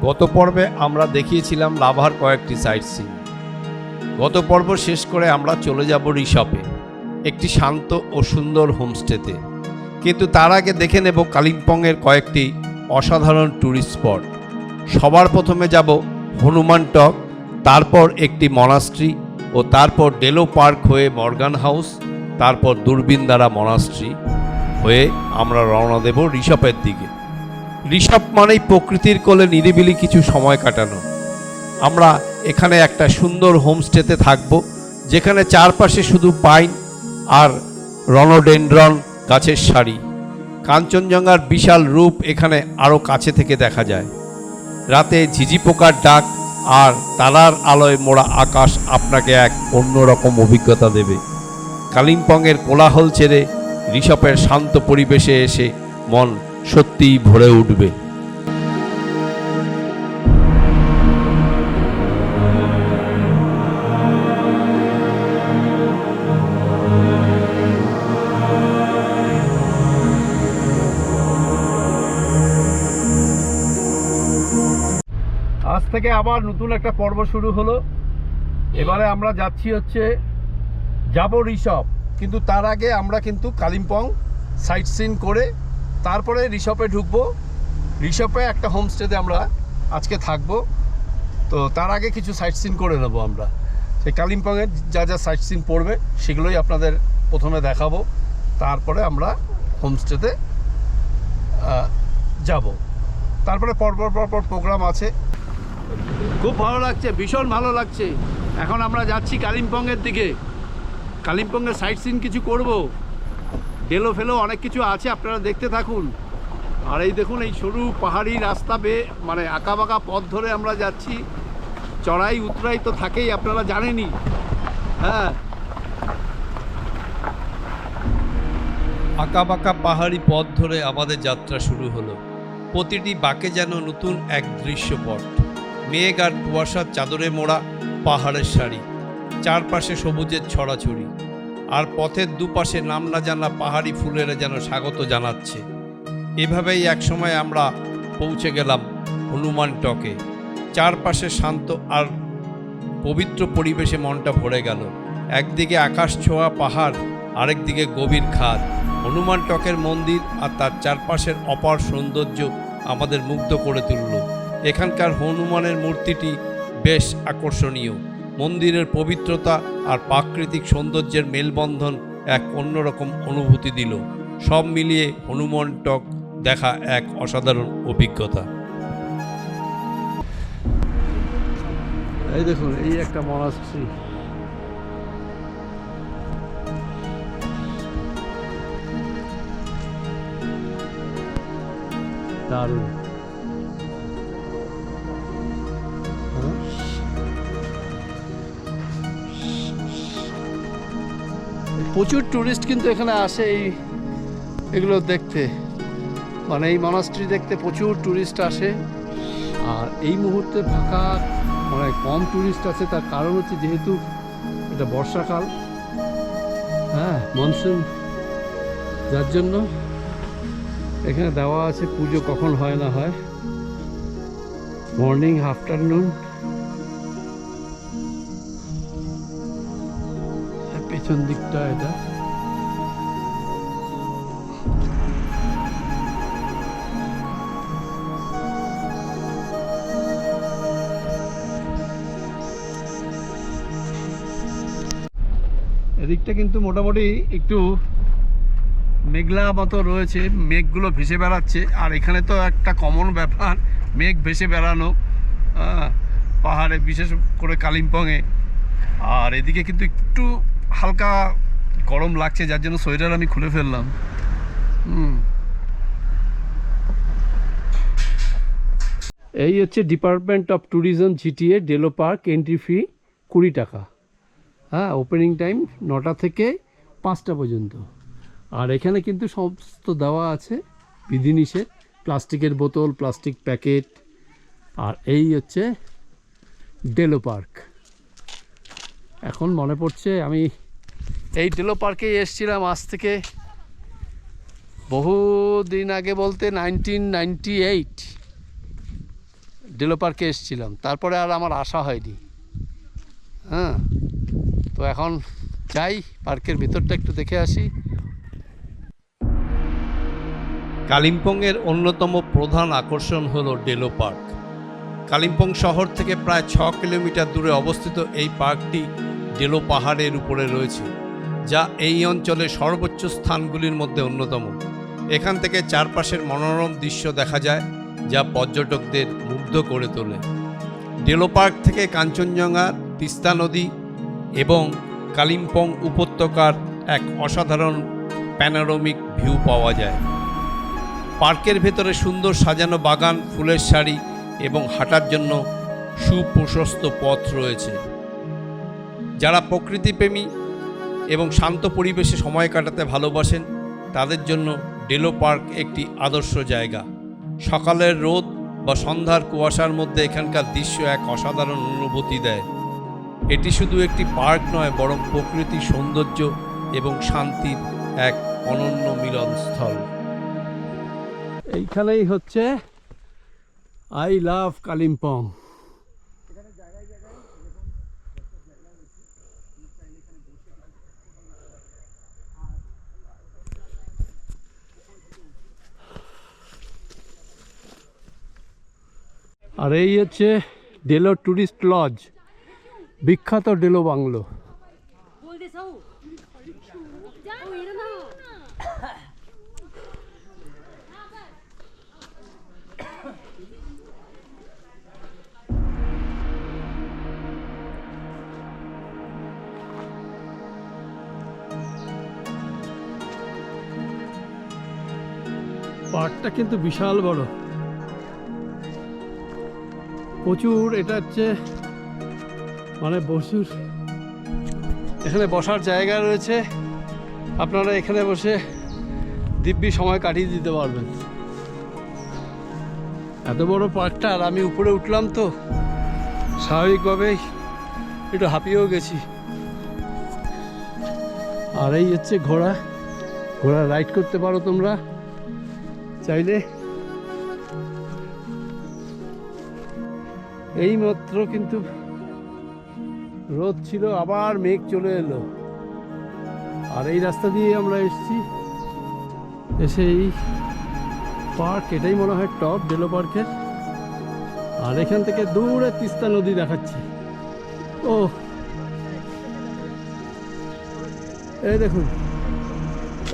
গত পর্বে আমরা দেখিয়েছিলাম লাভার কয়েকটি সাইট সিন। গত পর্ব শেষ করে আমরা চলে যাব ঋষভে, একটি শান্ত ও সুন্দর হোমস্টেতে। কিন্তু তার আগে দেখে নেব কালিম্পংয়ের কয়েকটি অসাধারণ ট্যুরিস্ট স্পট। সবার প্রথমে যাব হনুমান টক, তারপর একটি মনাস্ট্রি ও তারপর ডেলো পার্ক হয়ে মর্গান হাউস, তারপর দূরবীনধারা মনাস্ট্রি হয়ে আমরা রওনা দেব ঋষভের দিকে। ঋষভ মানেই প্রকৃতির কোলে নিরিবিলি কিছু সময় কাটানো। আমরা এখানে একটা সুন্দর হোমস্টেতে থাকব, যেখানে চারপাশে শুধু পাইন আর রনোডেনড্রন গাছের সারি। কাঞ্চনজঙ্ঘার বিশাল রূপ এখানে আরও কাছে থেকে দেখা যায়। রাতে ঝিঝি পোকার ডাক আর তারার আলোয় মোড়া আকাশ আপনাকে এক অন্যরকম অভিজ্ঞতা দেবে। কালিম্পংয়ের কোলাহল ছেড়ে ঋষভের শান্ত পরিবেশে এসে মন সত্যিই ভরে উঠবে। আজ থেকে আবার নতুন একটা পর্ব শুরু হলো। এবারে আমরা যাচ্ছি যাব ঋষভ, কিন্তু তার আগে আমরা কিন্তু কালিম্পং সাইট সিন করে তারপরে ঋষভে ঢুকবো। ঋষভে একটা হোমস্টেতে আমরা আজকে থাকবো। তো তার আগে কিছু সাইট সিন করে নেব আমরা। সেই কালিম্পংয়ের যা যা সাইট সিন পড়বে সেগুলোই আপনাদের প্রথমে দেখাবো, তারপরে আমরা হোমস্টেতে যাব। তারপরে পরপর প্রোগ্রাম আছে। খুব ভালো লাগছে, ভীষণ ভালো লাগছে। এখন আমরা যাচ্ছি কালিম্পংয়ের দিকে। কালিম্পংয়ের সাইট সিন কিছু করব, ডেলো ফেলো অনেক কিছু আছে, আপনারা দেখতে থাকুন। আর এই দেখুন, এই সরু পাহাড়ি রাস্তা বেয়ে মানে আঁকা বাঁকা পথ ধরে আমরা যাচ্ছি। চড়াই উতরাই তো থাকেই, আপনারা জানেনই। হ্যাঁ, আঁকা বাঁকা পাহাড়ি পথ ধরে আমাদের যাত্রা শুরু হলো। প্রতিটি বাঁকে যেন নতুন এক দৃশ্যপট। মেঘ আর কুয়াশার চাদরে মোড়া পাহাড়ের সারি, চারপাশে সবুজের ছড়াছড়ি, আর পথের দুপাশে নাম না জানা পাহাড়ি ফুলেরা যেন স্বাগত জানাচ্ছে। এভাবেই একসময় আমরা পৌঁছে গেলাম হনুমান টকে। চারপাশে শান্ত আর পবিত্র পরিবেশে মনটা ভরে গেল। একদিকে আকাশ ছোঁয়া পাহাড়, আরেকদিকে গভীর খাদ। হনুমান টকের মন্দির আর তার চারপাশের অপার সৌন্দর্য আমাদের মুগ্ধ করে তুলল। এখানকার হনুমানের মূর্তিটি বেশ আকর্ষণীয়। মন্দিরের পবিত্রতা আর প্রাকৃতিক সৌন্দর্যের মেলবন্ধন এক অন্যরকম অনুভূতি দিল। সব মিলিয়ে হনুমান টক দেখা এক অসাধারণ অভিজ্ঞতা। এই দেখুন, এই একটা মনাস্ট্রি। দারুণ। প্রচুর টুরিস্ট কিন্তু এখানে আসে এগুলো দেখতে, মানে এই মনাস্ট্রি দেখতে প্রচুর টুরিস্ট আসে। আর এই মুহূর্তে ফাঁকা, মানে কম টুরিস্ট আছে। তার কারণ হচ্ছে যেহেতু এটা বর্ষাকাল, হ্যাঁ, মনসুন, যার জন্য এখানে দেওয়া আছে পুজো কখন হয় না হয়, মর্নিং, আফটারনুন। পেছন দিকটা এটা। এদিকটা কিন্তু মোটামুটি একটু মেঘলা মতো রয়েছে, মেঘগুলো ভেসে বেড়াচ্ছে। আর এখানে তো একটা কমন ব্যাপার, মেঘ ভেসে বেড়ানো পাহাড়ে, বিশেষ করে কালিম্পংয়ে। আর এদিকে কিন্তু একটু হালকা গরম লাগছে, যার জন্য সোয়েটার আমি খুলে ফেললাম। এই হচ্ছে department of tourism, GTA, Delo park. Entry fee 20 টাকা। হ্যাঁ, ওপেনিং টাইম 9টা থেকে 5টা পর্যন্ত। আর এখানে কিন্তু সমস্ত দেওয়া আছে বিধিনিষেধ, প্লাস্টিকের বোতল, প্লাস্টিক প্যাকেট। আর এই হচ্ছে ডেলো পার্ক। এখন মনে পড়ছে আমি এই ডেলো পার্কেই এসেছিলাম আজ থেকে বহু দিন আগে, বলতে 1998। ডেলো পার্কে এসেছিলাম, তারপরে আর আমার আসা হয়নি। হ্যাঁ, তো এখন যাই পার্কের ভিতরটা একটু দেখে আসি। কালিম্পংয়ের অন্যতম প্রধান আকর্ষণ হলো ডেলো পার্ক। কালিম্পং শহর থেকে প্রায় 6 কিলোমিটার দূরে অবস্থিত এই পার্কটি ডেলো পাহাড়ের উপরে রয়েছে, যা এই অঞ্চলের সর্বোচ্চ স্থানগুলির মধ্যে অন্যতম। এখান থেকে চারপাশের মনোরম দৃশ্য দেখা যায়, যা পর্যটকদের মুগ্ধ করে তোলে। ডেলো পার্ক থেকে কাঞ্চনজঙ্ঘা, তিস্তা নদী এবং কালিম্পং উপত্যকার এক অসাধারণ প্যানোরামিক ভিউ পাওয়া যায়। পার্কের ভেতরে সুন্দর সাজানো বাগান, ফুলের সারি এবং হাঁটার জন্য সুপ্রশস্ত পথ রয়েছে। যারা প্রকৃতিপ্রেমী এবং শান্ত পরিবেশে সময় কাটাতে ভালোবাসেন তাদের জন্য ডেলো পার্ক একটি আদর্শ জায়গা। সকালের রোদ বা সন্ধ্যার কুয়াশার মধ্যে এখানকার দৃশ্য এক অসাধারণ অনুভূতি দেয়। এটি শুধু একটি পার্ক নয়, বরং প্রকৃতির সৌন্দর্য এবং শান্তির এক অনন্য মিলনস্থল। এইখানেই হচ্ছে আই লাভ কালিম্পং। আর এই হচ্ছে ডেলো টুরিস্ট লজ, বিখ্যাত ডেলো বাংলো। পার্কটা কিন্তু বিশাল বড়, প্রচুর। এটা হচ্ছে মানে এখানে বসার জায়গা রয়েছে, আপনারা এখানে বসে দিব্যি সময় কাটিয়ে দিতে পারবেন। এত বড় পার্কটা, আর আমি উপরে উঠলাম তো স্বাভাবিকভাবেই একটু হাঁপিয়েও গেছি। আর এই হচ্ছে ঘোড়া রাইড করতে পারো তোমরা চাইলে। এই মাত্র কিন্তু রোদ ছিল, আবার মেঘ চলে এলো। আর এই রাস্তা দিয়ে আমরা এসেছি, এসে এই পার্ক, এটাই মনে হয় টপ ডেলো পার্কের। আর এখান থেকে দূরে তিস্তা নদী দেখাচ্ছে। ও এই দেখুন,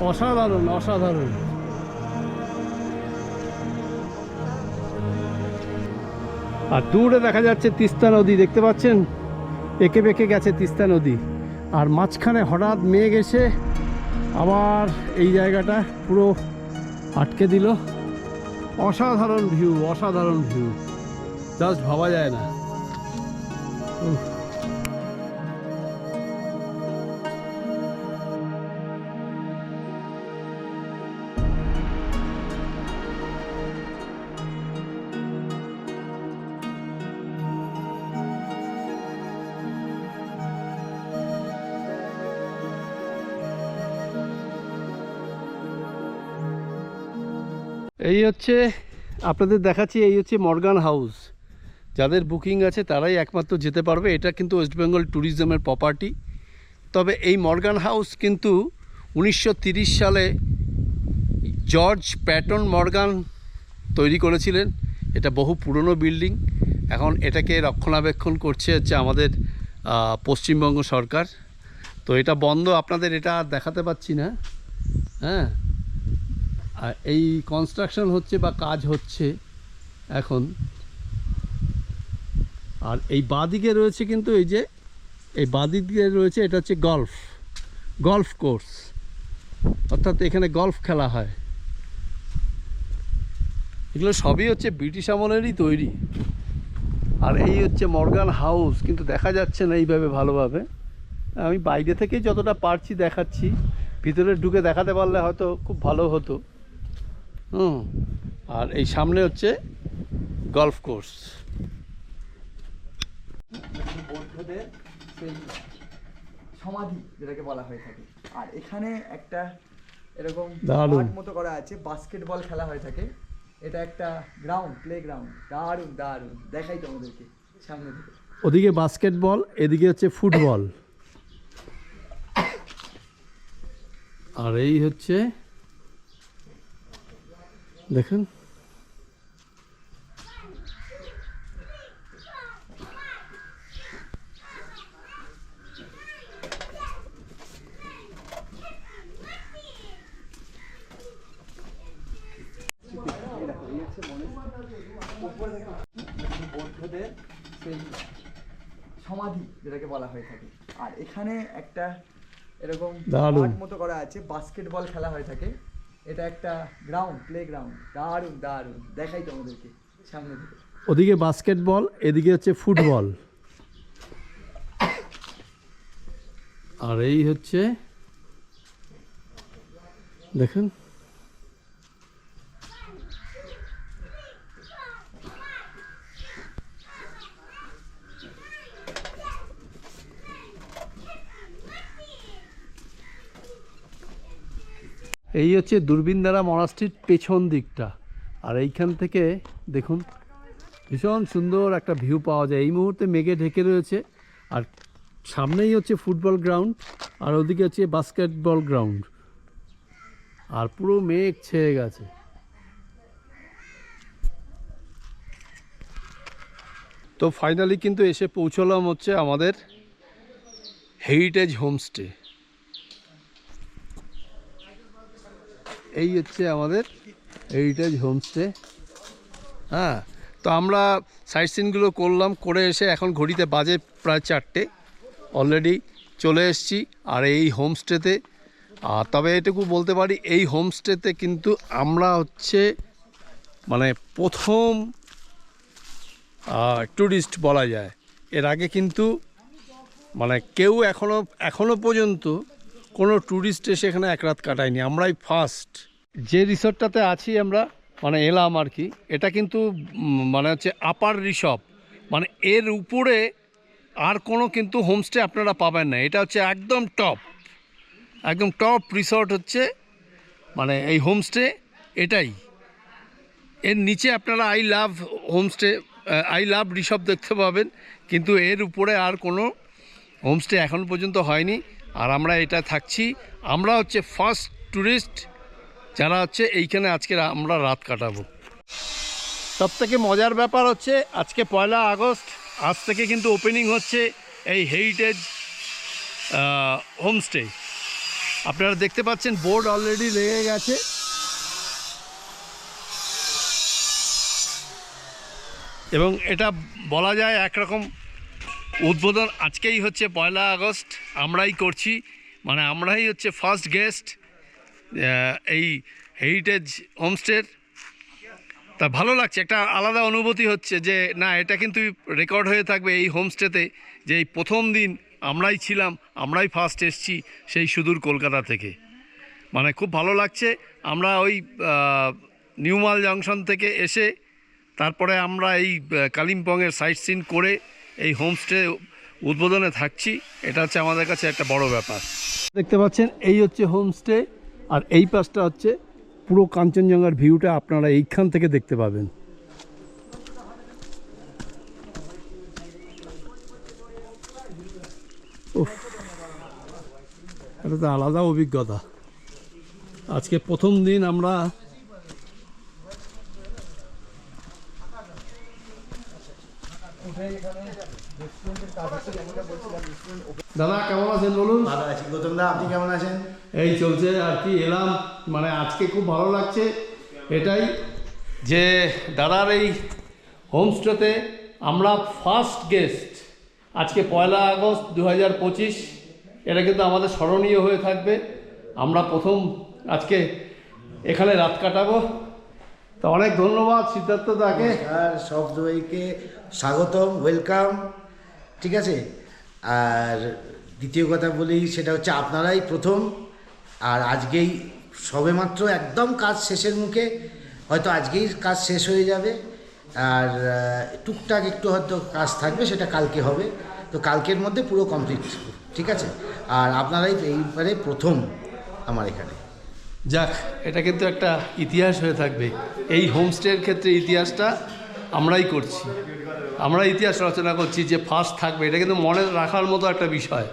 অসাধারণ অসাধারণ। আর দূরে দেখা যাচ্ছে তিস্তা নদী, দেখতে পাচ্ছেন? এঁকে বেঁকে গেছে তিস্তা নদী। আর মাঝখানে হঠাৎ মেঘ এসে আবার এই জায়গাটা পুরো আটকে দিল। অসাধারণ ভিউ, অসাধারণ ভিউ, জাস্ট ভাবা যায় না। এই হচ্ছে আপনাদের দেখাচ্ছি, এই হচ্ছে মর্গান হাউস। যাদের বুকিং আছে তারাই একমাত্র যেতে পারবে। এটা কিন্তু ওয়েস্ট বেঙ্গল ট্যুরিজমের প্রপার্টি। তবে এই মর্গান হাউস কিন্তু 1930 সালে জর্জ প্যাটন মর্গান তৈরি করেছিলেন। এটা বহু পুরনো বিল্ডিং। এখন এটাকে রক্ষণাবেক্ষণ করছে হচ্ছে আমাদের পশ্চিমবঙ্গ সরকার। তো এটা বন্ধ, আপনাদের এটা আর দেখাতে পাচ্ছি না। হ্যাঁ, আর এই কনস্ট্রাকশন হচ্ছে বা কাজ হচ্ছে এখন। আর এই বাঁদিকে রয়েছে কিন্তু এই বাঁদিকে রয়েছে, এটা হচ্ছে গলফ কোর্স, অর্থাৎ এখানে গলফ খেলা হয়। এগুলো সবই হচ্ছে ব্রিটিশ আমলেরই তৈরি। আর এই হচ্ছে মর্গান হাউস, কিন্তু দেখা যাচ্ছে না এইভাবে ভালোভাবে। আমি বাইরে থেকেই যতটা পারছি দেখাচ্ছি, ভিতরে ঢুকে দেখাতে পারলে হয়তো খুব ভালো হতো। আর এই সামনে হচ্ছে গলফ কোর্স। বৌদ্ধদের সেই সমাধি যেটাকে বলা হয়ে থাকে। আর এখানে একটা এরকম মাঠ মতো করা আছে, বাস্কেটবল খেলা হয়ে থাকে এটা একটা গ্রাউন্ড, প্লে গ্রাউন্ড, দারুণ দারুণ, দেখাই তোমাদেরকে সামনে থেকে। ওদিকে বাস্কেটবল, এদিকে হচ্ছে ফুটবল, আর এই হচ্ছে দেখুন বৌদ্ধদের সেই সমাধি যেটাকে বলা হয়ে থাকে। আর এখানে একটা এরকম দারুণ। মাঠ মতো করা আছে, বাস্কেটবল খেলা হয়ে থাকে। এটা একটা গ্রাউন্ড, প্লে গ্রাউন্ড, দারুণ দারুণ, দেখাই তোমাদেরকে সামনে থেকে। ওদিকে বাস্কেটবল, এদিকে হচ্ছে ফুটবল, আর এই হচ্ছে দেখুন এই হচ্ছে দূরবীনধারা মনাস্ট্রির পেছন দিকটা। আর এইখান থেকে দেখুন ভীষণ সুন্দর একটা ভিউ পাওয়া যায়। এই মুহূর্তে মেঘে ঢেকে রয়েছে, আর সামনেই হচ্ছে ফুটবল গ্রাউন্ড, আর ওদিকে হচ্ছে বাস্কেটবল গ্রাউন্ড, আর পুরো মেঘ ছেয়ে গেছে। তো ফাইনালি কিন্তু এসে পৌঁছলাম হচ্ছে আমাদের হেরিটেজ হোমস্টে। এই হচ্ছে আমাদের হেরিটেজ হোমস্টে। হ্যাঁ, তো আমরা সাইট সিনগুলো করলাম, করে এসে এখন ঘড়িতে বাজে প্রায় 4টে, অলরেডি চলে এসেছি আর এই হোমস্টেতে। তবে এটুকু বলতে পারি, এই হোমস্টেতে কিন্তু আমরা হচ্ছে মানে প্রথম ট্যুরিস্ট বলা যায়। এর আগে কিন্তু মানে কেউ এখনো পর্যন্ত কোনো ট্যুরিস্ট এসে এখানে এক রাত কাটায়নি, আমরাই ফার্স্ট। যে রিসর্টটাতে আছি আমরা মানে এলাম আর কি, এটা কিন্তু মানে হচ্ছে আপার রিসর্ট, মানে এর উপরে আর কোনো কিন্তু হোমস্টে আপনারা পাবেন না। এটা হচ্ছে একদম টপ রিসর্ট হচ্ছে মানে এই হোমস্টে এটাই। এর নিচে আপনারা আই লাভ রিসর্ট দেখতে পাবেন, কিন্তু এর উপরে আর কোনো হোমস্টে এখন পর্যন্ত হয়নি। আর আমরা এটা থাকছি, আমরা হচ্ছে ফার্স্ট ট্যুরিস্ট যারা হচ্ছে এইখানে আজকে আমরা রাত কাটাবো। সবথেকে মজার ব্যাপার হচ্ছে আজকে 1 আগস্ট, আজ থেকে কিন্তু ওপেনিং হচ্ছে এই হেরিটেজ হোমস্টে। আপনারা দেখতে পাচ্ছেন বোর্ড অলরেডি লেগে গেছে। এবং এটা বলা যায় একরকম উদ্বোধন আজকেই হচ্ছে 1 আগস্ট, আমরাই করছি, মানে আমরাই হচ্ছে ফার্স্ট গেস্ট এই হেরিটেজ হোমস্টের। তা ভালো লাগছে, একটা আলাদা অনুভূতি হচ্ছে যে না, এটা কিন্তু রেকর্ড হয়ে থাকবে এই হোমস্টেতে, যে এই প্রথম দিন আমরাই ছিলাম, আমরাই ফার্স্ট এসছি সেই সুদূর কলকাতা থেকে। মানে খুব ভালো লাগছে। আমরা ওই নিউমাল জংশন থেকে এসে তারপরে আমরা এই কালিম্পংয়ের সাইট সিন করে এই হোমস্টে উদ্বোধনে থাকছি, এটা হচ্ছে আমাদের কাছে একটা বড় ব্যাপার। দেখতে পাচ্ছেন এই হচ্ছে হোমস্টে, আর এই পাশটা হচ্ছে পুরো কাঞ্চনজঙ্ঘার ভিউটা আপনারা এইখান থেকে দেখতে পাবেন। উফ, এটা তো আলাদা অভিজ্ঞতা। আজকে প্রথম দিন আমরা দাদা কেমন আছেন বলুন? ভালো আছি। গৌতম দা, আপনি কেমন আছেন? এই চলছে আর কি, এলাম। মানে আজকে খুব ভালো লাগছে এটাই যে দাদার এই হোমস্টেতে আমরা ফার্স্ট গেস্ট। আজকে 1 আগস্ট 2025, এটা কিন্তু আমাদের স্মরণীয় হয়ে থাকবে। আমরা প্রথম আজকে এখানে রাত কাটাবো। তো অনেক ধন্যবাদ সিদ্ধার্থ দাকে। আর সব সবাইকে স্বাগতম, ওয়েলকাম। ঠিক আছে। আর দ্বিতীয় কথা বলি, সেটা হচ্ছে আপনারাই প্রথম, আর আজকেই সবেমাত্র একদম কাজ শেষের মুখে, হয়তো আজকেই কাজ শেষ হয়ে যাবে, আর টুকটাক একটু হয়তো কাজ থাকবে, সেটা কালকে হবে। তো কালকের মধ্যে পুরো কমপ্লিট, ঠিক আছে। আর আপনারাই এইবারে প্রথম আমার এখানে। যাক, এটা কিন্তু একটা ইতিহাস হয়ে থাকবে। এই হোমস্টের ক্ষেত্রে ইতিহাসটা আমরাই করছি, আমরা ইতিহাস রচনা করছি যে ফার্স্ট থাকবে, এটা কিন্তু মনে রাখার মতো একটা বিষয়।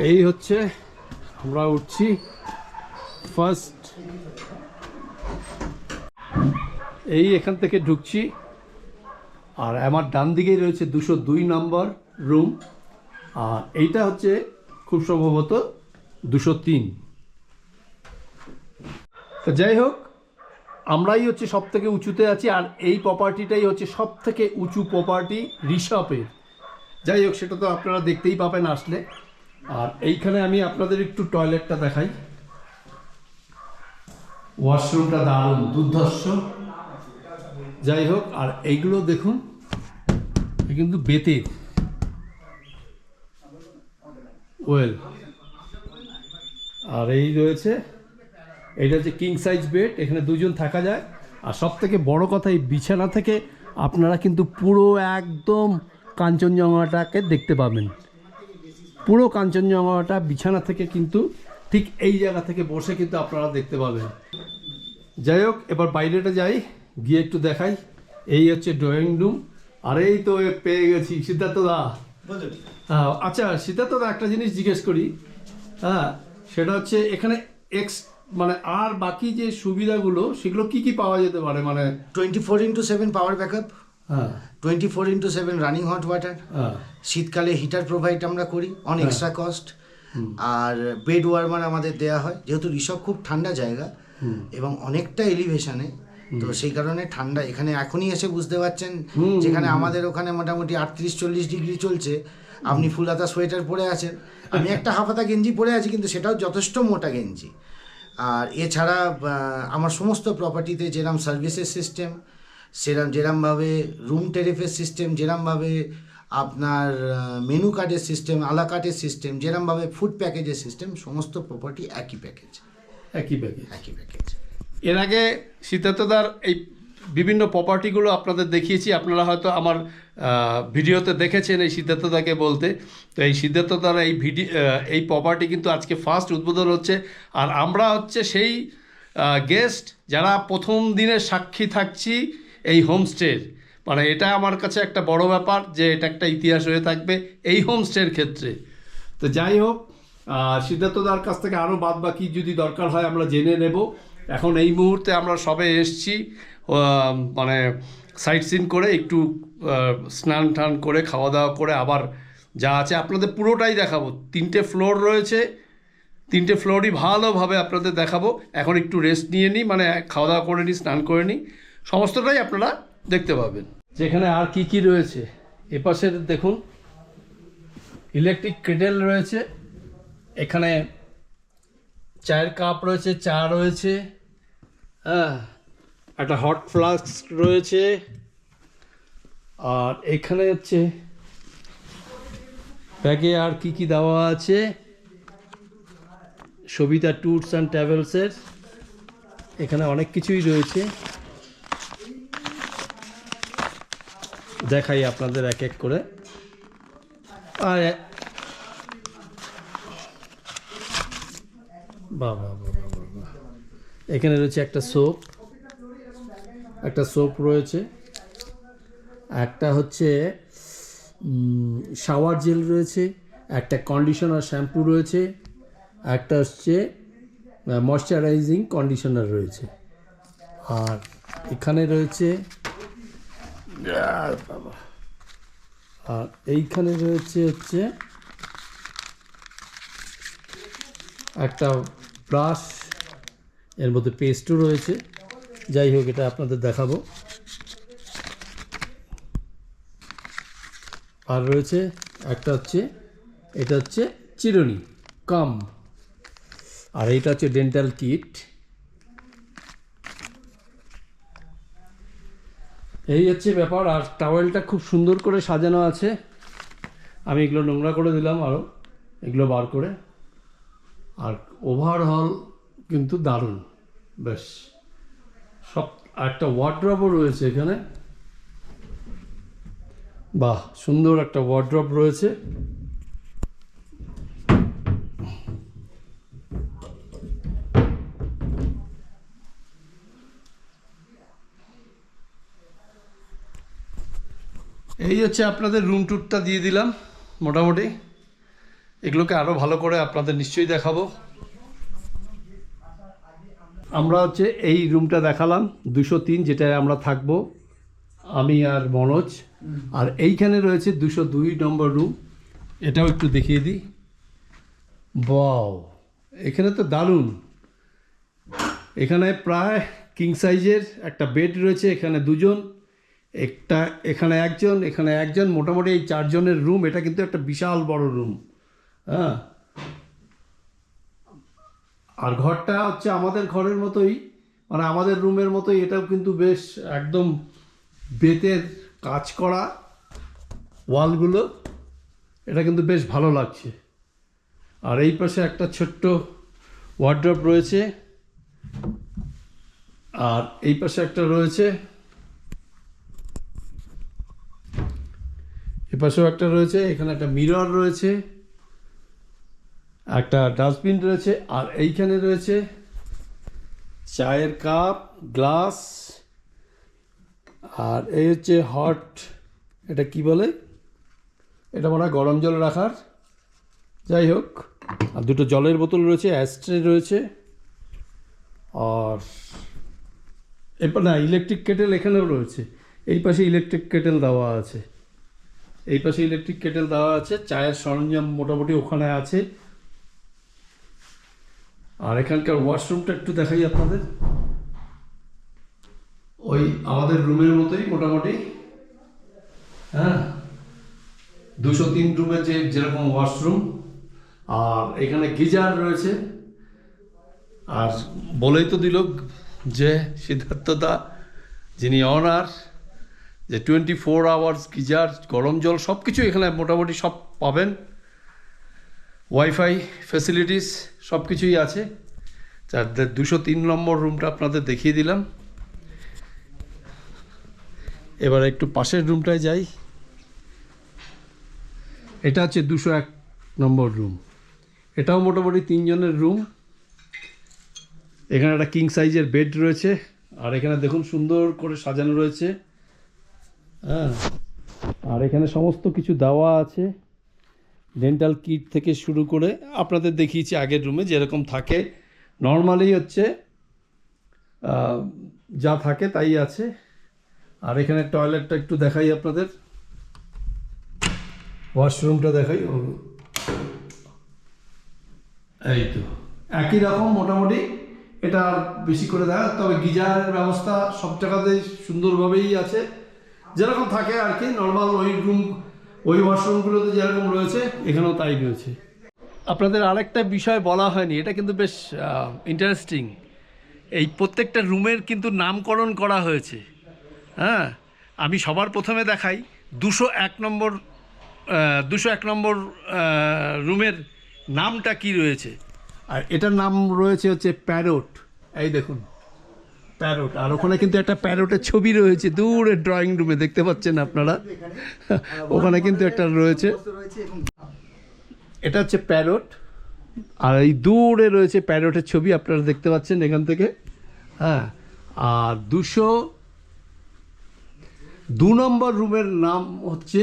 এই হচ্ছে আমরা উঠছি ফার্স্ট, এই এখান থেকে ঢুকছি, আর আমার ডান দিকেই রয়েছে 202 নম্বর রুম, আর এইটা হচ্ছে খুব সম্ভবত 203। তো যাই হোক, আমরাই হচ্ছে সব থেকে উঁচুতে আছি, আর এই প্রপার্টিটাই হচ্ছে সব থেকে উঁচু প্রপার্টি ঋষভের। যাই হোক, সেটা তো আপনারা দেখতেই পাবেন আসলে। আর এইখানে আমি আপনাদের একটু টয়লেটটা দেখাই। ওয়াশরুমটা দারুণ, দুর্ধর্ষ। যাই হোক, আর এইগুলো দেখুন, কিন্তু বেতের ওয়েল। আর এই রয়েছে, এইটা হচ্ছে কিং সাইজ বেড, এখানে দুজন থাকা যায়। আর সব থেকে বড় কথা, এই বিছানা থেকে আপনারা কিন্তু পুরো একদম কাঞ্চনজঙ্ঘাটাকে দেখতে পাবেন। পুরো কাঞ্চনজঙ্ঘাটা বিছানা থেকে কিন্তু ঠিক এই জায়গা থেকে বসে কিন্তু আপনারা দেখতে পাবেন। যাই হোক, এবার বাইরেটা যাই, গিয়ে একটু দেখাই। এই হচ্ছে ড্রয়িং রুম, আর এই তো পেয়ে গেছি সিদ্ধার্থ দা। হ্যাঁ, আচ্ছা সিদ্ধার্থ দা, একটা জিনিস জিজ্ঞেস করি। হ্যাঁ, সেটা হচ্ছে এখানে মানে আর বাকি যে সুবিধাগুলো, সেগুলো কি কি পাওয়া যেতে পারে? মানে 24x7 পাওয়ার ব্যাকআপ, হ্যাঁ, 24x7 রানিং হট ওয়াটার, হ্যাঁ, শীতকালে হিটার প্রোভাইড আমরা করি অন এক্সট্রা কস্ট, আর বেড ওয়ার্মার আমাদের দেওয়া হয়, যেহেতু ঋষভ খুব ঠান্ডা জায়গা এবং অনেকটা এলিভেশনে, তো সেই কারণে ঠান্ডা এখানে এখনই এসে বুঝতে পারছেন, যেখানে আমাদের ওখানে মোটামুটি 38-40 ডিগ্রি চলছে, আপনি ফুল হাতা সোয়েটার পরে আছেন, আমি একটা হাফ হাতা গেঞ্জি পরে আছি, কিন্তু সেটাও যথেষ্ট মোটা গেঞ্জি। আর এছাড়া আমার সমস্ত প্রপার্টিতে যেরকম সার্ভিসের সিস্টেম, যেরমভাবে রুম টেরিফের সিস্টেম, যেরমভাবে আপনার মেনু কার্ডের সিস্টেম, আলা কার্ডের সিস্টেম, যেরমভাবে ফুড প্যাকেজের সিস্টেম, সমস্ত প্রপার্টি একই প্যাকেজ। একই প্যাকেজ। এর আগে সিদ্ধার্থদার এই বিভিন্ন প্রপার্টিগুলো আপনাদের দেখিয়েছি, আপনারা হয়তো আমার ভিডিওতে দেখেছেন এই সিদ্ধার্থদাকে বলতে। তো এই সিদ্ধার্থদার এই প্রপার্টি কিন্তু আজকে ফার্স্ট উদ্বোধন হচ্ছে, আর আমরা হচ্ছে সেই গেস্ট যারা প্রথম দিনের সাক্ষী থাকছি এই হোমস্টের। মানে এটা আমার কাছে একটা বড় ব্যাপার যে এটা একটা ইতিহাস হয়ে থাকবে এই হোমস্টের ক্ষেত্রে। তো যাই হোক, সিদ্ধার্থদার কাছ থেকে আরও বাদ বাকি যদি দরকার হয় আমরা জেনে নেব। এখন এই মুহূর্তে আমরা সবে এসছি, মানে সাইট সিন করে একটু স্নান টান করে খাওয়া দাওয়া করে আবার যা আছে আপনাদের পুরোটাই দেখাবো। 3টে ফ্লোর রয়েছে, 3টে ফ্লোরই ভালোভাবে আপনাদের দেখাবো। এখন একটু রেস্ট নিয়ে নিই, মানে খাওয়া দাওয়া করে নিই, স্নান করে নিই, সমস্তটাই আপনারা দেখতে পাবেন। যেখানে আর কি কি রয়েছে, এপাশের দেখুন ইলেকট্রিক কেটেল রয়েছে, এখানে চায়ের কাপ রয়েছে, চা রয়েছে, হ্যাঁ, একটা হট ফ্লাস্ক রয়েছে। আর এখানে হচ্ছে ব্যাগে আর কি কি দেওয়া আছে, সবিতা ট্যুরস অ্যান্ড ট্রাভেলসের এখানে অনেক কিছুই রয়েছে, দেখাই আপনাদের এক এক করে। আর বাবা, এখানে রয়েছে একটা সোপ রয়েছে, একটা হচ্ছে শাওয়ার জেল রয়েছে, একটা কন্ডিশনার শ্যাম্পু রয়েছে, একটা হচ্ছে ময়শ্চারাইজিং কন্ডিশনার রয়েছে। আর এখানে রয়েছে আর এইখানে রয়েছে হচ্ছে একটা ব্রাশ, এর মধ্যে পেস্টও রয়েছে। যাই হোক, এটা আপনাদের দেখাবো। আর রয়েছে একটা হচ্ছে, এটা হচ্ছে চিরুনি কাম, আর এইটা হচ্ছে ডেন্টাল কিট। এই হচ্ছে ব্যাপার। আর টাওয়েলটা খুব সুন্দর করে সাজানো আছে, আমি এগুলো নোংরা করে দিলাম আরও এগুলো বার করে। আর ওভারঅল কিন্তু দারুণ, বেশ সব। একটা ওয়ার্ড্রবও রয়েছে এখানে, বাহ, সুন্দর একটা ওয়ার্ড্রপ রয়েছে। এই হচ্ছে আপনাদের রুম ট্যুরটা দিয়ে দিলাম মোটামুটি। এগুলোকে আরও ভালো করে আপনাদের নিশ্চয়ই দেখাবো। আমরা হচ্ছে এই রুমটা দেখালাম 203, যেটায় আমরা থাকবো আমি আর মনোজ। আর এইখানে রয়েছে 202 নম্বর রুম, এটাও একটু দেখিয়ে দিই। বাও, এখানে তো দারুণ। এখানে প্রায় কিং সাইজের একটা বেড রয়েছে, এখানে দুজন, একটা এখানে একজন, মোটামুটি এই 4 জনের রুম। এটা কিন্তু একটা বিশাল বড় রুম। হ্যাঁ, আর ঘরটা হচ্ছে আমাদের ঘরের মতোই, মানে আমাদের রুমের মতোই। এটাও কিন্তু বেশ একদম বেতের কাজ করা ওয়ালগুলো, এটা কিন্তু বেশ ভালো লাগছে। আর এই পাশে একটা ছোট্ট ওয়ার্ড্রপ রয়েছে, আর এই পাশে একটা রয়েছে, এই পাশেও একটা রয়েছে। এখানে একটা মিরর রয়েছে, একটা ডাস্টবিন রয়েছে, আর এইখানে রয়েছে চায়ের কাপ, গ্লাস, আর এই হচ্ছে হট, এটা কি বলে, এটা মনে হয় গরম জল রাখার, যাই হোক। আর দুটো জলের বোতল রয়েছে, অ্যাস্ট্রে রয়েছে, আর এরপর না ইলেকট্রিক কেটেল এখানেও রয়েছে। এই পাশে ইলেকট্রিক কেটেল দেওয়া আছে, এই পাশে ইলেকট্রিক কেটেল দেওয়া আছে। চায়ের সরঞ্জাম মোটামুটি ওখানে আছে। আর এখানকার ওয়াশরুমটা একটু দেখাই আপনাদের, ওই আমাদের রুমের মতোই মোটামুটি। হ্যাঁ, 203 রুমে যেরকম ওয়াশরুম। আর এখানে গিজার রয়েছে। আর বলেই তো দিল যে সিদ্ধার্থদা, যিনি অনার, যে 24 আওয়ার্স গিজার, গরম জল, সব কিছু এখানে মোটামুটি সব পাবেন। ওয়াইফাই ফ্যাসিলিটিস সব কিছুই আছে। 203 নম্বর রুমটা আপনাদের দেখিয়ে দিলাম। এবার একটু পাশের রুমটায় যাই। এটা হচ্ছে 201 নম্বর রুম। এটাও মোটামুটি 3 জনের রুম। এখানে একটা কিং সাইজের বেড রয়েছে, আর এখানে দেখুন সুন্দর করে সাজানো রয়েছে। হ্যাঁ, আর এখানে সমস্ত কিছু দেওয়া আছে, ডেন্টাল কিট থেকে শুরু করে। আপনাদের দেখিয়েছি আগের রুমে যেরকম থাকে নর্মালি, হচ্ছে যা থাকে তাই আছে। আর এখানে টয়লেটটা একটু দেখাই আপনাদের, ওয়াশরুমটা দেখাই। এই তো একই রকম মোটামুটি, এটা বেশি করে দেখা। তবে গিজারের ব্যবস্থা সব জায়গাতেই সুন্দরভাবেই আছে, যেরকম থাকে আর কি নর্মাল ওই রুম, ওই ওয়াশরুমগুলোতে যেরকম রয়েছে এখানেও তাই রয়েছে। আপনাদের আরেকটা বিষয় বলা হয়নি, এটা কিন্তু বেশ ইন্টারেস্টিং। এই প্রত্যেকটা রুমের কিন্তু নামকরণ করা হয়েছে। হ্যাঁ, আমি সবার প্রথমে দেখাই 201 নম্বর রুমের নামটা কি রয়েছে। আর এটার নাম রয়েছে হচ্ছে প্যারট। এই দেখুন প্যারট, আর ওখানে কিন্তু একটা প্যারটের ছবি রয়েছে দূরে ড্রয়িং রুমে, দেখতে পাচ্ছেন আপনারা, ওখানে কিন্তু একটা রয়েছে। এটা হচ্ছে প্যারট, আর এই দূরে রয়েছে প্যারটের ছবি, আপনারা দেখতে পাচ্ছেন এখান থেকে। হ্যাঁ, আর 202 নম্বর রুমের নাম হচ্ছে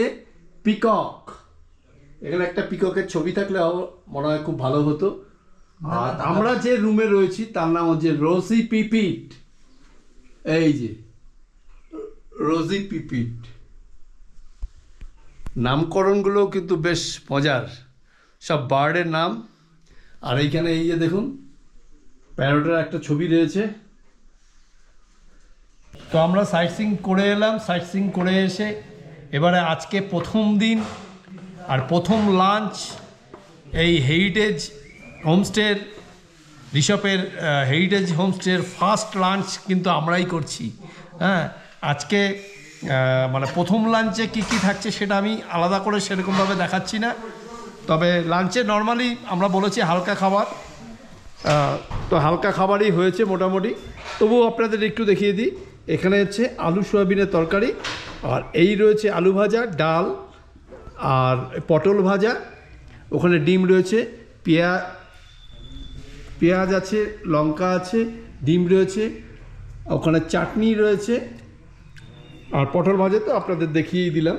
পিকক। এখানে একটা পিককের ছবি থাকলে মনে হয় খুব ভালো হতো। আর আমরা যে রুমে রয়েছি তার নাম হচ্ছে রোজি পিপিট। এই যে রোজি পিপিট, নামকরণগুলো কিন্তু বেশ মজার, সব বার্ডের নাম। আর এইখানে এই যে দেখুন প্যারটের একটা ছবি রয়েছে। তো আমরা সাইট সিইং করে এলাম। সাইট সিইং করে এসে এবারে আজকে প্রথম দিন আর প্রথম লাঞ্চ এই হেরিটেজ হোমস্টের, ঋষভের হেরিটেজ হোমস্টের ফার্স্ট লাঞ্চ কিন্তু আমরাই করছি। হ্যাঁ, আজকে মানে প্রথম লাঞ্চে কী কী থাকছে সেটা আমি আলাদা করে সেরকমভাবে দেখাচ্ছি না। তবে লাঞ্চে নর্মালি আমরা বলেছি হালকা খাবার, তো হালকা খাবারই হয়েছে মোটামুটি। তবুও আপনাদের একটু দেখিয়ে দিই, এখানে হচ্ছে আলু সয়াবিনের তরকারি, আর এই রয়েছে আলু ভাজা, ডাল আর পটল ভাজা, ওখানে ডিম রয়েছে, পেঁয়াজ আছে, লঙ্কা আছে, ডিম রয়েছে, ওখানে চাটনি রয়েছে, আর পটল ভাজা তো আপনাদের দেখিয়েই দিলাম।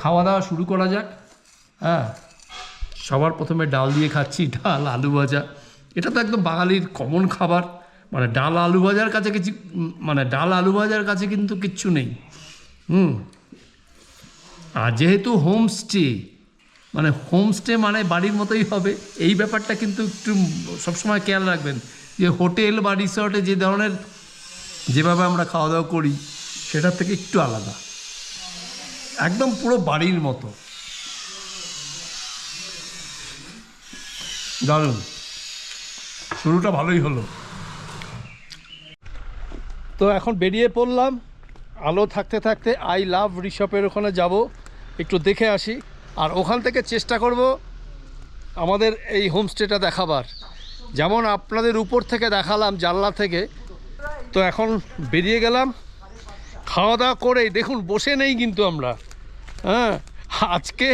খাওয়া দাওয়া শুরু করা যাক। হ্যাঁ, সবার প্রথমে ডাল দিয়ে খাচ্ছি, ডাল আলু ভাজা। এটা তো একদম বাঙালির কমন খাবার, মানে ডাল আলু ভাজার কাছে কিছু, মানে ডাল আলু ভাজার কাছে কিন্তু কিচ্ছু নেই। আর যেহেতু হোমস্টে, মানে হোমস্টে মানে বাড়ির মতোই হবে, এই ব্যাপারটা কিন্তু একটু সবসময় খেয়াল রাখবেন যে হোটেল বা রিসর্টে যে ধরনের যেভাবে আমরা খাওয়া দাওয়া করি সেটার থেকে একটু আলাদা, একদম পুরো বাড়ির মতো। দারুণ, শুরুটা ভালোই হলো। তো এখন বেরিয়ে পড়লাম, আলো থাকতে থাকতে আই লাভ রিসপের ওখানে যাব, একটু দেখে আসি। আর ওখান থেকে চেষ্টা করব আমাদের এই হোমস্টেটা দেখাবার, যেমন আপনাদের উপর থেকে দেখালাম জানলা থেকে। তো এখন বেরিয়ে গেলাম, খাওয়া দাওয়া করেই দেখুন বসে নেই কিন্তু আমরা। হ্যাঁ, আজকে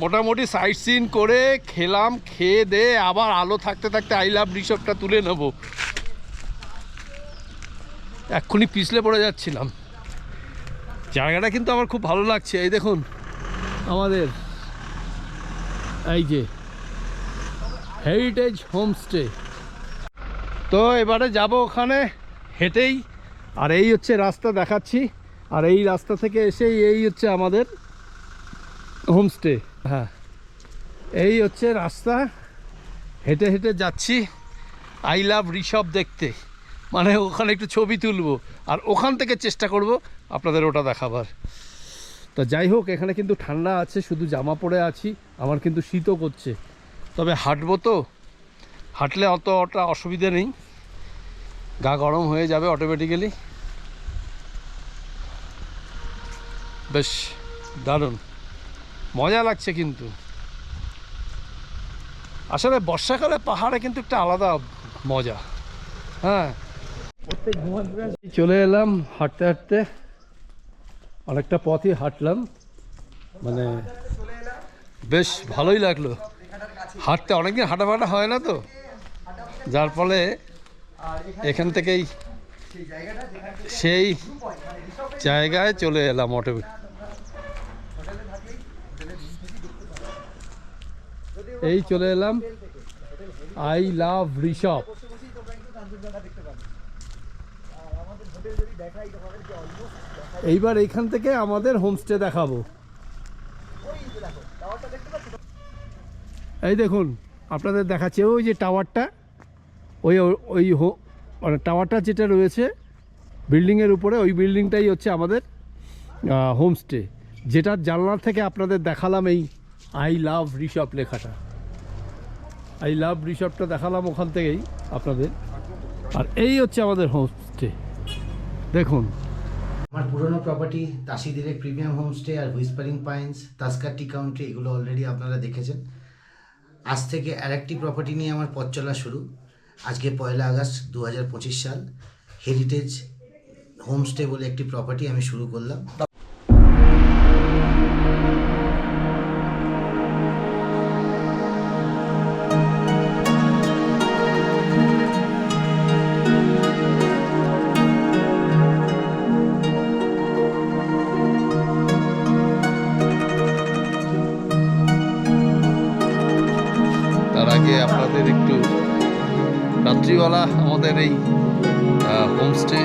মোটামুটি সাইট সিন করে খেলাম, খেয়ে দিয়ে আবার আলো থাকতে থাকতে আই লাভ রিসপটা তুলে নেব। এক্ষুনি পিছলে পড়ে যাচ্ছিলাম। জায়গাটা কিন্তু আমার খুব ভালো লাগছে। এই দেখুন আমাদের এই যে হেরিটেজ হোমস্টে। তো এবারে যাব ওখানে হেঁটেই, আর এই হচ্ছে রাস্তা দেখাচ্ছি, আর এই রাস্তা থেকে এসেই এই হচ্ছে আমাদের হোমস্টে। হ্যাঁ, এই হচ্ছে রাস্তা, হেঁটে হেঁটে যাচ্ছি আই লাভ রিসপ দেখতে, মানে ওখানে একটু ছবি তুলবো আর ওখান থেকে চেষ্টা করব আপনাদের ওটা দেখাবার। তো যাই হোক, এখানে কিন্তু ঠান্ডা আছে, শুধু জামা পরে আছি, আমার কিন্তু শীতও করছে। তবে হাঁটবো তো, হাঁটলে অতটা অসুবিধা নেই, গা গরম হয়ে যাবে অটোমেটিক্যালি। বেশ দারুণ মজা লাগছে কিন্তু। আসলে বর্ষাকালে পাহাড়ে কিন্তু একটা আলাদা মজা। হ্যাঁ, চলে এলাম হাঁটতে হাঁটতে, অনেকটা পথই হাঁটলাম, মানে বেশ ভালোই লাগলো হাঁটতে। অনেকদিন হাঁটাফাটা হয় না তো, যার ফলে এখান থেকেই সেই জায়গায় চলে এলাম অটোমেটিক। এই চলে এলাম আই লাভ রিসপ। এইবার এইখান থেকে আমাদের হোমস্টে দেখাবো। এই দেখুন আপনাদের দেখাচ্ছে ওই যে টাওয়ারটা, ওই ওই মানে টাওয়ারটা যেটা রয়েছে বিল্ডিংয়ের উপরে, ওই বিল্ডিংটাই হচ্ছে আমাদের হোমস্টে, যেটার জানলা থেকে আপনাদের দেখালাম এই আই লাভ রিসপ লেখাটা। আই লাভ রিসপটা দেখালাম ওখান থেকেই আপনাদের। আর এই হচ্ছে আমাদের হোমস্টে, দেখুন। আমার পুরনো প্রপার্টি তাসিদিরের প্রিমিয়াম হোমস্টে আর হুইসপারিং পাইন্স, তাস্কার টি কাউন্টি, এগুলো অলরেডি আপনারা দেখেছেন। আজ থেকে আরেকটি প্রপার্টি নিয়ে আমার পথ চলা শুরু। আজকে 1 আগস্ট 2025 সাল। হেরিটেজ হোমস্টে বলে একটি প্রপার্টি আমি শুরু করলাম। তার আগে আপনাদের একটু রাত্রিবেলা আমাদের এই হোমস্টে,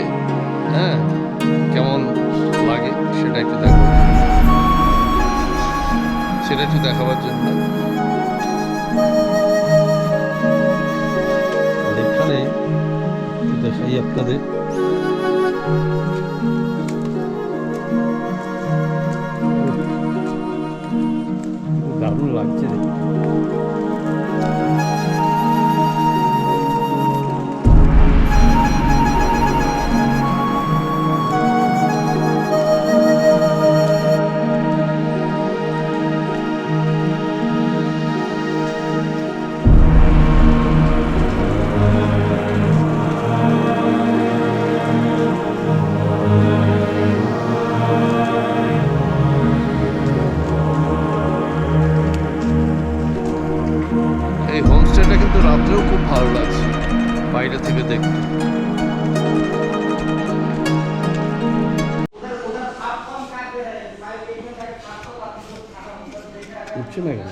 হ্যাঁ, কেমন লাগে সেটা একটু দেখাবার জন্য। আর এখানে দেখাই আপনাদের, দারুণ লাগছে দেখতে। বাইরে থেকে দেখতে। উঠছে না কেন?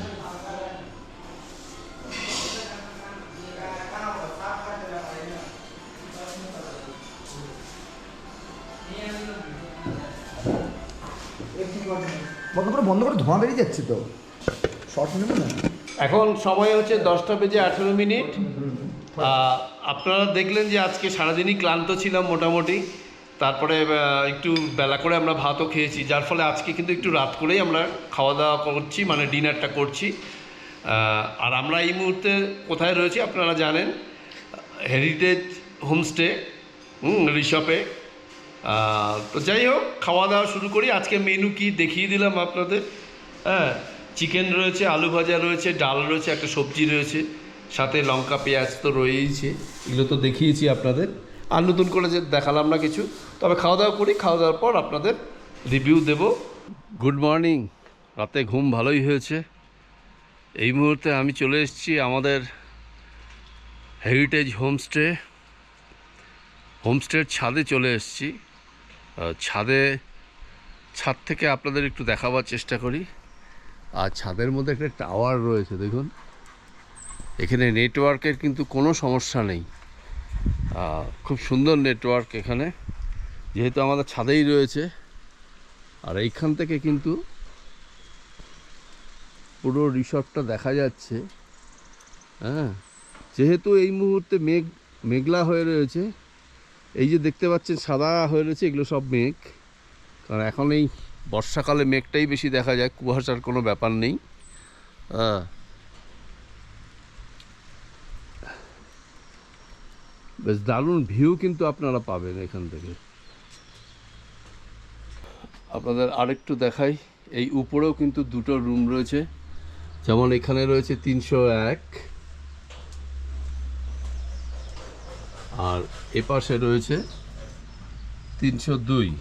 বন্ধ করে ধোঁয়া বেরিয়ে যাচ্ছে তো, শর্ট নেব না। এখন সময় হচ্ছে 10:18। আপনারা দেখলেন যে আজকে সারাদিনই ক্লান্ত ছিলাম মোটামুটি, তারপরে একটু বেলা করে আমরা ভাতও খেয়েছি, যার ফলে আজকে কিন্তু একটু রাত করেই আমরা খাওয়া দাওয়া করছি, মানে ডিনারটা করছি। আর আমরা এই মুহূর্তে কোথায় রয়েছি আপনারা জানেন, হেরিটেজ হোমস্টে ঋষভে। তো যাই হোক, খাওয়া দাওয়া শুরু করি। আজকে মেনু কি দেখিয়ে দিলাম আপনাদের। হ্যাঁ, চিকেন রয়েছে, আলু ভাজা রয়েছে, ডাল রয়েছে, একটা সবজি রয়েছে, সাথে লঙ্কা পেঁয়াজ তো রয়েইছে, এগুলো তো দেখিয়েছি আপনাদের। আর নতুন করে যে দেখালাম না কিছু, তবে খাওয়া দাওয়া করি, খাওয়া দাওয়ার পর আপনাদের রিভিউ দেব। Good morning. রাতে ঘুম ভালোই হয়েছে। এই মুহূর্তে আমি চলে এসেছি আমাদের হেরিটেজ হোমস্টের ছাদে চলে এসেছি। ছাদ থেকে আপনাদের একটু দেখাবার চেষ্টা করি। আর ছাদের মধ্যে একটা টাওয়ার রয়েছে, দেখুন। এখানে নেটওয়ার্কের কিন্তু কোনো সমস্যা নেই, খুব সুন্দর নেটওয়ার্ক এখানে, যেহেতু আমাদের ছাদেই রয়েছে। আর এইখান থেকে কিন্তু পুরো রিসর্টটা দেখা যাচ্ছে। হ্যাঁ, যেহেতু এই মুহূর্তে মেঘলা হয়ে রয়েছে, এই যে দেখতে পাচ্ছেন সাদা হয়ে রয়েছে, এগুলো সব মেঘ। কারণ এখন এই বর্ষাকালে মেঘটাই বেশি দেখা যায়, কুয়াশার কোনো ব্যাপার নেই। বেশ দারুণ ভিউ কিন্তু আপনারা পাবেন এখান থেকে। আপনাদের আরেকটু দেখাই, এই উপরেও কিন্তু দুটো রুম রয়েছে। যেমন এখানে রয়েছে 301, আর এপাশে রয়েছে 302।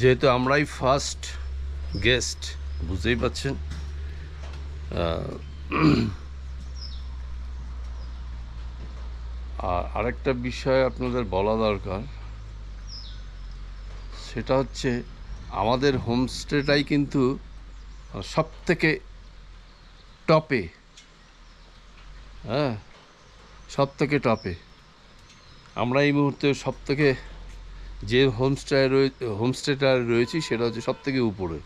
যেহেতু আমরাই ফার্স্ট গেস্ট, বুঝতেই পারছেন। আর আরেকটা বিষয় আপনাদের বলা দরকার, সেটা হচ্ছে আমাদের হোমস্টেটাই কিন্তু সব থেকে টপে। হ্যাঁ, সব থেকে টপে। আমরা এই মুহূর্তে সব থেকে যে হোমস্টেটা রয়েছি সেটা হচ্ছে সব থেকে উপরে।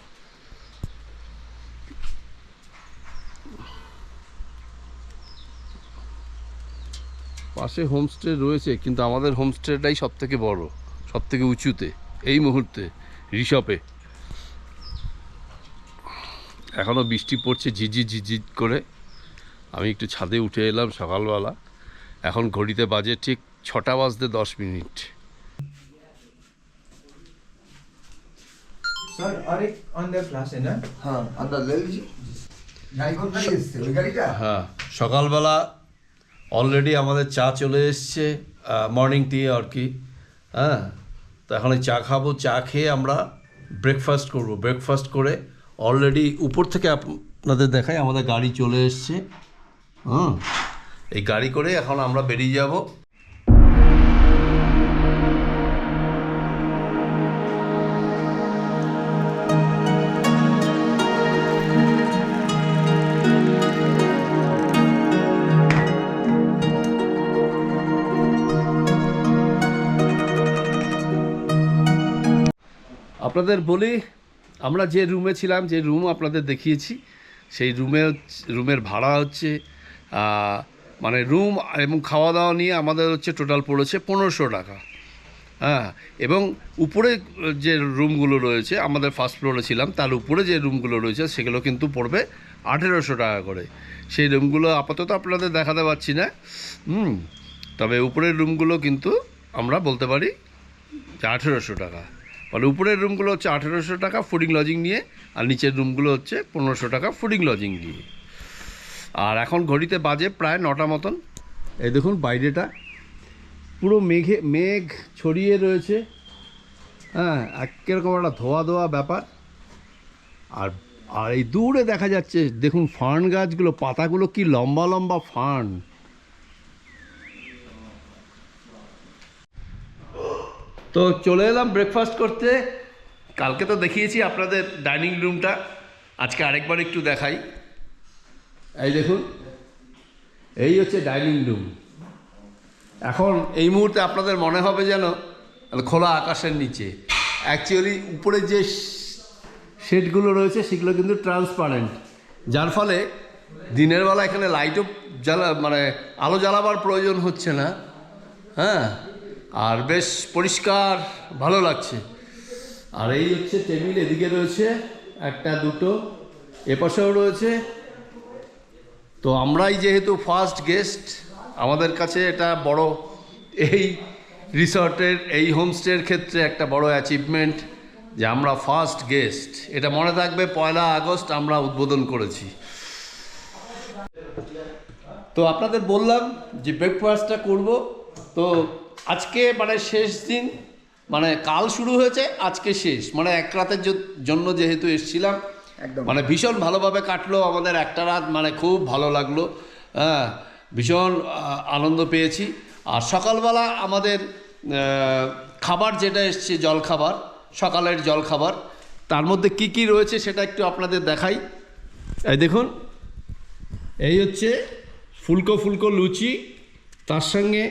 পাশে হোমস্টে রয়েছে, কিন্তু আমাদের হোমস্টেটাই সব থেকে বড়, সব থেকে উঁচুতে এই মুহূর্তে ঋষভে। এখনও বৃষ্টি পড়ছে ঝিঝিঝ করে। আমি একটু ছাদে উঠে এলাম সকালবেলা। এখন ঘড়িতে বাজে ঠিক 6:10। सर और एक अंदर क्लास है ना? हाँ, अंदर ले लीजिए। गाड़ी कौन गाड़ी इससे वही गाड़ी का? হ্যাঁ, সকালবেলা অলরেডি আমাদের চা চলে এসছে, মর্নিং টি আর কি। হ্যাঁ, তো এখন চা খাবো, চা খেয়ে আমরা ব্রেকফাস্ট করব। ব্রেকফাস্ট করে অলরেডি উপর থেকে আপনাদের দেখাই, আমাদের গাড়ি চলে এসছে। এই গাড়ি করে এখন আমরা বেরিয়ে যাব। আপনাদের বলি, আমরা যে রুমে ছিলাম, যে রুম আপনাদের দেখিয়েছি, সেই রুমের ভাড়া হচ্ছে মানে রুম এবং খাওয়া দাওয়া নিয়ে আমাদের হচ্ছে টোটাল পড়েছে 1500 টাকা। হ্যাঁ, এবং উপরে যে রুমগুলো রয়েছে, আমাদের ফার্স্ট ফ্লোরে ছিলাম, তার উপরে যে রুমগুলো রয়েছে সেগুলো কিন্তু পড়বে 1800 টাকা করে। সেই রুমগুলো আপাতত আপনাদের দেখাতে পারছি না। তবে উপরের রুমগুলো কিন্তু আমরা বলতে পারি যে 1800 টাকা। মানে উপরের রুমগুলো হচ্ছে 1800 টাকা ফুডিং লজিং নিয়ে, আর নিচের রুমগুলো হচ্ছে 1500 টাকা ফুডিং লজিং নিয়ে। আর এখন ঘড়িতে বাজে প্রায় 9টা মতন। এই দেখুন বাইরেটা পুরো মেঘ ছড়িয়ে রয়েছে। হ্যাঁ, কীরকম একটা ধোয়া ব্যাপার। আর আর এই দূরে দেখা যাচ্ছে দেখুন ফার্ন গাছগুলো, পাতাগুলো কি লম্বা লম্বা ফার্ন। তো চলে এলাম ব্রেকফাস্ট করতে। কালকে তো দেখিয়েছি আপনাদের ডাইনিং রুমটা, আজকে আরেকবার একটু দেখাই। এই দেখুন, এই হচ্ছে ডাইনিং রুম। এখন এই মুহূর্তে আপনাদের মনে হবে যেন খোলা আকাশের নিচে। অ্যাকচুয়ালি উপরে যে শেডগুলো রয়েছে সেগুলো কিন্তু ট্রান্সপারেন্ট, যার ফলে দিনের বেলা এখানে লাইটও আলো জ্বালাবার প্রয়োজন হচ্ছে না। হ্যাঁ, আর বেশ পরিষ্কার, ভালো লাগছে। আর এই হচ্ছে টেবিল, এদিকে রয়েছে একটা দুটো, এপাশেও রয়েছে। তো আমরাই যেহেতু ফার্স্ট গেস্ট, আমাদের কাছে এটা বড়, এই রিসর্টের এই হোমস্টের ক্ষেত্রে একটা বড় অ্যাচিভমেন্ট যে আমরা ফার্স্ট গেস্ট। এটা মনে থাকবে, 1 আগস্ট আমরা উদ্বোধন করেছি। তো আপনাদের বললাম যে ব্রেকফাস্টটা করব। তো আজকে শেষ দিন, কাল শুরু হয়েছে, আজকে শেষ, এক রাতের জন্য যেহেতু এসেছিলাম, একদম ভীষণ ভালোভাবে কাটলো আমাদের একটা রাত, খুব ভালো লাগলো। হ্যাঁ, ভীষণ আনন্দ পেয়েছি। আর সকালবেলা আমাদের খাবার যেটা এসছে, জলখাবার, সকালের জলখাবার, তার মধ্যে কি কি রয়েছে সেটা একটু আপনাদের দেখাই। এই দেখুন, এই হচ্ছে ফুলকো ফুলকো লুচি, তার সঙ্গে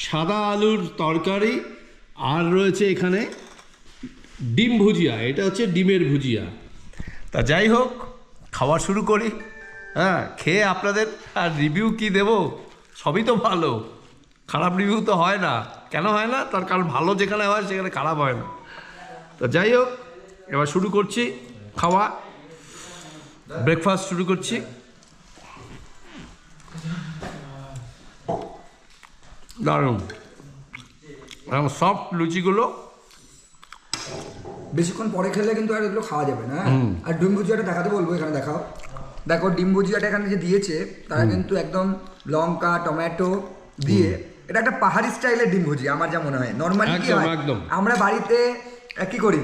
সাদা আলুর তরকারি, আর রয়েছে এখানে ডিম ভুজিয়া। এটা হচ্ছে ডিমের ভুজিয়া। তা যাই হোক, খাওয়া শুরু করি। হ্যাঁ, খেয়ে আপনাদের আর রিভিউ কি দেব, সবই তো ভালো, খারাপ রিভিউ তো হয় না। কেন হয় না? তার কারণ ভালো যেখানে হয় সেখানে খারাপ হয় না। তো যাই হোক, এবার শুরু করছি খাওয়া, ব্রেকফাস্ট শুরু করছি। দারুণ, সফট লুচিগুলো। বেশিক্ষণ পরে খেলে কিন্তু আর এগুলো খাওয়া যাবে না। আর ডিম ভুজিয়াটা দেখাতে বলবো, এখানে দেখাও। দেখো ডিম ভুজিয়াটা এখানে যে দিয়েছে, তারা কিন্তু একদম লঙ্কা টমেটো দিয়ে, এটা একটা পাহাড়ি স্টাইলের ডিম ভুজিয়া আমার যা মনে হয়। নর্মালি কি হয়, আমরা বাড়িতে কি করি,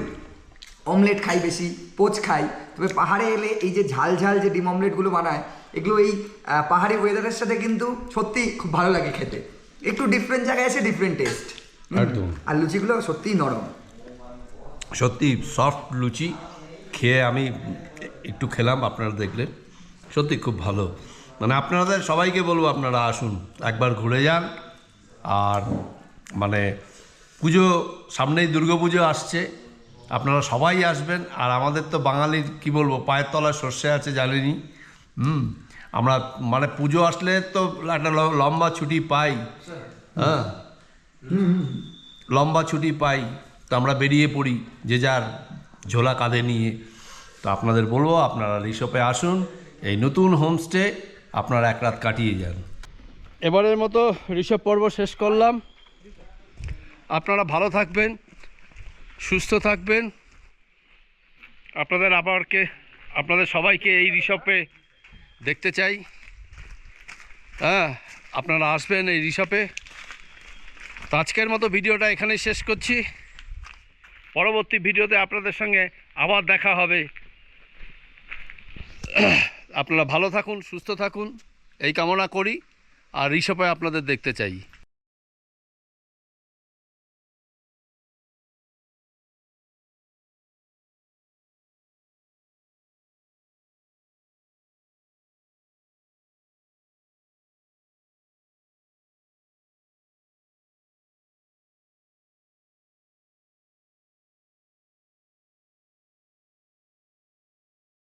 অমলেট খাই, বেশি পোচ খাই। তবে পাহাড়ে এলে এই যে ঝাল ঝাল যে ডিম অমলেটগুলো বানায়, এগুলো এই পাহাড়ি ওয়েদারের সাথে কিন্তু সত্যি খুব ভালো লাগে খেতে। একটু ডিফারেন্ট জায়গায় এসে ডিফারেন্ট টেস্ট। একদম। আর লুচিগুলো সত্যিই নরম, সত্যি সফট লুচি। খেয়ে আমি একটু খেলাম, আপনারা দেখলেন, সত্যি খুব ভালো। আপনাদের সবাইকে বলবো, আপনারা আসুন, একবার ঘুরে যান। আর পুজো সামনেই, দুর্গাপুজো আসছে, আপনারা সবাই আসবেন। আর আমাদের তো বাঙালির কি বলবো, পায়ের তলায় সর্ষে আছে জানেনি। আমরা পুজো আসলে তো একটা লম্বা ছুটি পাই। হ্যাঁ, লম্বা ছুটি পাই, তো আমরা বেরিয়ে পড়ি যে যার ঝোলা কাঁধে নিয়ে। তো আপনাদের বলবো, আপনারা রিসপে আসুন, এই নতুন হোমস্টে আপনারা এক রাত কাটিয়ে যান। এবারের মতো রিসপ পর্ব শেষ করলাম। আপনারা ভালো থাকবেন, সুস্থ থাকবেন। আপনাদের সবাইকে এই রিসপে দেখতে চাই। হ্যাঁ, আপনারা আসবেন এই রিসপে। তো আজকের মতো ভিডিওটা এখানেই শেষ করছি। পরবর্তী ভিডিওতে আপনাদের সঙ্গে আবার দেখা হবে। আপনারা ভালো থাকুন, সুস্থ থাকুন, এই কামনা করি। আর রিসপে আপনাদের দেখতে চাই।